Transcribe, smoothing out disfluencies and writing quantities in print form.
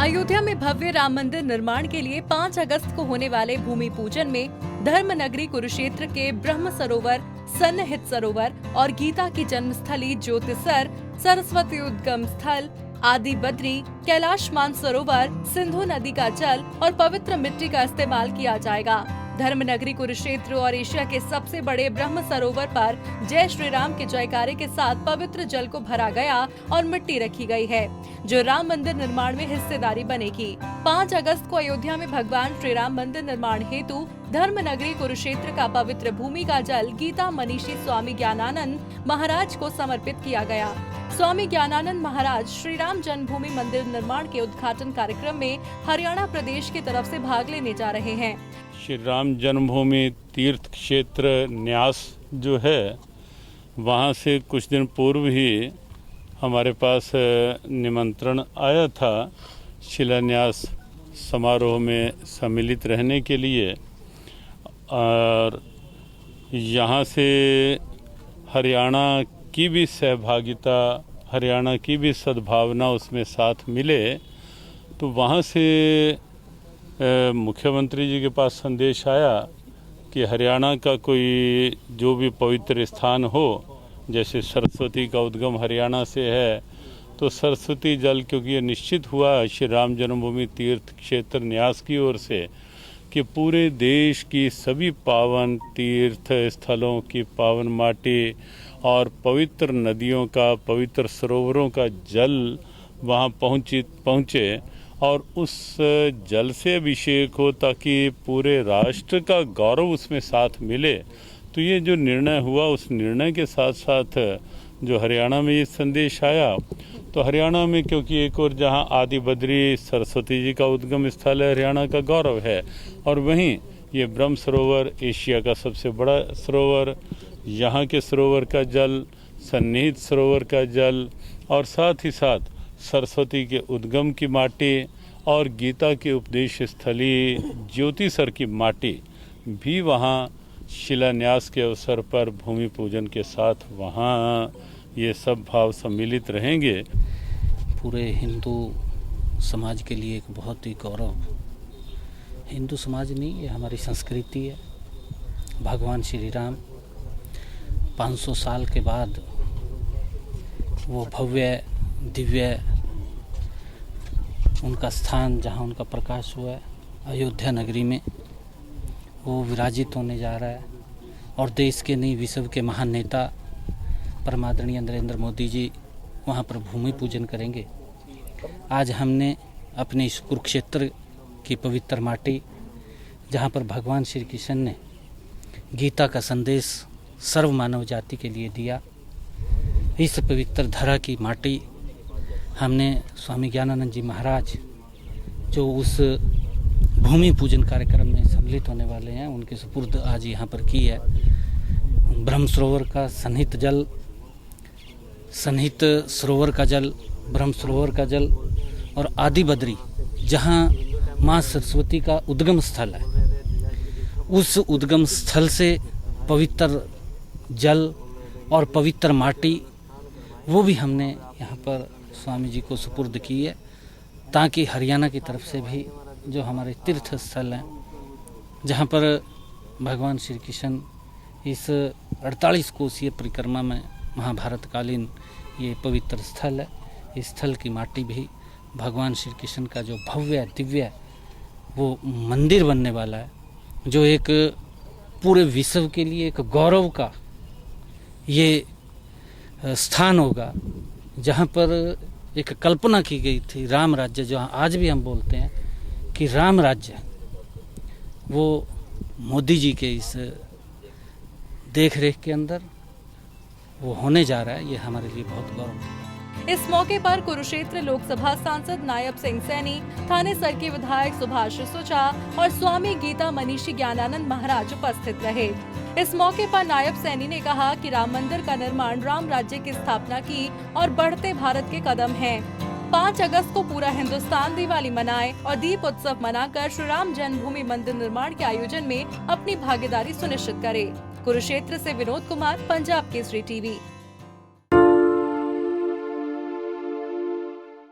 अयोध्या में भव्य राम मंदिर निर्माण के लिए 5 अगस्त को होने वाले भूमि पूजन में धर्म नगरी कुरुक्षेत्र के ब्रह्म सरोवर, सन्निहित सरोवर और गीता की जन्मस्थली ज्योतिसर, सरस्वती उद्गम स्थल, आदि बद्री, कैलाश मानसरोवर, सिंधु नदी का जल और पवित्र मिट्टी का इस्तेमाल किया जाएगा। धर्म नगरी कुरुक्षेत्र और एशिया के सबसे बड़े ब्रह्म सरोवर पर जय श्री राम के जयकारे के साथ पवित्र जल को भरा गया और मिट्टी रखी गई है, जो राम मंदिर निर्माण में हिस्सेदारी बनेगी। 5 अगस्त को अयोध्या में भगवान श्री राम मंदिर निर्माण हेतु धर्म नगरी कुरुक्षेत्र का पवित्र भूमि का जल गीता मनीषी स्वामी ज्ञानानंद महाराज को समर्पित किया गया। स्वामी ज्ञानानंद महाराज श्री राम जन्मभूमि मंदिर निर्माण के उद्घाटन कार्यक्रम में हरियाणा प्रदेश की तरफ से भाग लेने जा रहे हैं। श्री राम जन्मभूमि तीर्थ क्षेत्र न्यास जो है, वहाँ से कुछ दिन पूर्व ही हमारे पास निमंत्रण आया था शिलान्यास समारोह में सम्मिलित रहने के लिए, और यहाँ से हरियाणा की भी सहभागिता, हरियाणा की भी सद्भावना उसमें साथ मिले, तो वहाँ से मुख्यमंत्री जी के पास संदेश आया कि हरियाणा का कोई जो भी पवित्र स्थान हो, जैसे सरस्वती का उद्गम हरियाणा से है, तो सरस्वती जल, क्योंकि ये निश्चित हुआ श्री राम जन्मभूमि तीर्थ क्षेत्र न्यास की ओर से कि पूरे देश की सभी पावन तीर्थ स्थलों की पावन माटी और पवित्र नदियों का, पवित्र सरोवरों का जल वहाँ पहुँचे और उस जल से अभिषेक हो, ताकि पूरे राष्ट्र का गौरव उसमें साथ मिले। तो ये जो निर्णय हुआ, उस निर्णय के साथ साथ जो हरियाणा में ये संदेश आया, तो हरियाणा में क्योंकि एक और जहाँ आदि बद्री सरस्वती जी का उद्गम स्थल है, हरियाणा का गौरव है, और वहीं ये ब्रह्म सरोवर एशिया का सबसे बड़ा सरोवर, यहाँ के सरोवर का जल, सन्निहित सरोवर का जल और साथ ही साथ सरस्वती के उद्गम की माटी और गीता के उपदेश स्थली ज्योतिसर की माटी भी वहाँ शिलान्यास के अवसर पर भूमि पूजन के साथ वहाँ ये सब भाव सम्मिलित रहेंगे। पूरे हिंदू समाज के लिए एक बहुत ही गौरव, हिंदू समाज नहीं, ये हमारी संस्कृति है। भगवान श्री राम 500 साल के बाद वो भव्य दिव्य उनका स्थान, जहाँ उनका प्रकाश हुआ है, अयोध्या नगरी में, वो विराजित होने जा रहा है। और देश के नहीं, विश्व के महान नेता परमादरणीय नरेंद्र मोदी जी वहाँ पर भूमि पूजन करेंगे। आज हमने अपने इस कुरुक्षेत्र की पवित्र माटी, जहाँ पर भगवान श्री कृष्ण ने गीता का संदेश सर्व मानव जाति के लिए दिया, इस पवित्र धरा की माटी हमने स्वामी ज्ञानानंद जी महाराज जो उस भूमि पूजन कार्यक्रम में सम्मिलित होने वाले हैं, उनके सुपुर्द आज यहाँ पर की है। ब्रह्म सरोवर का सन्निहित जल, सन्निहित सरोवर का जल, ब्रह्म सरोवर का जल और आदि बद्री, जहाँ माँ सरस्वती का उद्गम स्थल है, उस उद्गम स्थल से पवित्र जल और पवित्र माटी, वो भी हमने यहाँ पर स्वामी जी को सुपुर्द की है, ताकि हरियाणा की तरफ से भी जो हमारे तीर्थ स्थल हैं, जहाँ पर भगवान श्री कृष्ण इस 48 कोसीय परिक्रमा में महाभारतकालीन ये पवित्र स्थल है, इस स्थल की माटी भी भगवान श्री कृष्ण का जो भव्य दिव्य वो मंदिर बनने वाला है, जो एक पूरे विश्व के लिए एक गौरव का ये स्थान होगा, जहाँ पर एक कल्पना की गई थी राम राज्य, जो आज भी हम बोलते हैं कि राम राज्य, वो मोदी जी के इस देख रेख के अंदर वो होने जा रहा है। ये हमारे लिए बहुत गौरव है। इस मौके पर कुरुक्षेत्र लोकसभा सांसद नायब सिंह सैनी, थानेसर के विधायक सुभाष सुचा और स्वामी गीता मनीषी ज्ञानानंद महाराज उपस्थित रहे। इस मौके पर नायब सैनी ने कहा कि राम मंदिर का निर्माण राम राज्य की स्थापना की और बढ़ते भारत के कदम है। 5 अगस्त को पूरा हिंदुस्तान दिवाली मनाए और दीप उत्सव मनाकर श्री राम जन्मभूमि मंदिर निर्माण के आयोजन में अपनी भागीदारी सुनिश्चित करे। कुरुक्षेत्र से विनोद कुमार, पंजाब केसरी टीवी।